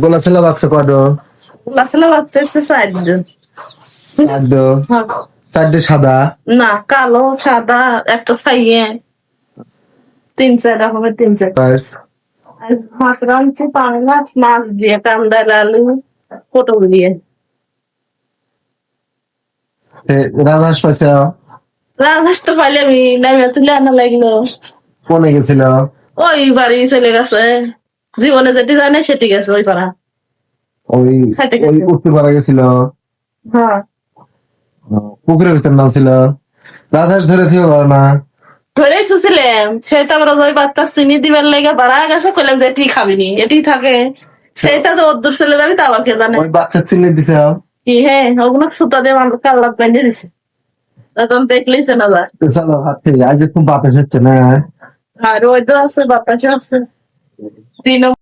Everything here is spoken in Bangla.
গোলা ছেলে বাচ্চা কত? আসলে বাচ্চা হচ্ছে 4 জন। হ্যাঁ। 4টে সাদা? না, কালো সাদা একটা ছাইয়ে 3-4 রকমের 3-4। আর মাছ রাঁধছি পানি মাছ দিয়ে কান্দার আলু পটল দিয়ে। রাজহাঁস পাইছ? রাজহাঁস তো পাইলে আমি নামিয়া তুলে আনা লাগলো। কোনে গেছিল? ওই বাড়ি চলে গেছে, জীবনে যেটি জানে সেটি গেছে ওই পাড়া। ওই উঠতে পারা গেছিল? হ্যাঁ, পুকুরের ভিতর নাম ছিল। রাজহাঁস ধরে থেকে না ধরেই থুছিলাম, সে তারপর ওই বাচ্চা চিনি দিবার লেগে বাড়া গেছে, কইলাম যে এটি খাবিনি এটি থাকে, সেইটা তো ওর চলে যাবি তা আবার কে জানে। ওই বাচ্চা চিনি দিছে? কি হ্যাঁ, ওগুলো সুতা দিয়ে মানুষ কাল্লা বেঁধে দিছে, তখন দেখলেই চেনা যায়। চলো হাত থেকে আজ খুব বাতাস হচ্ছে না? আর ওই তো আছে বাতাসে আছে। 3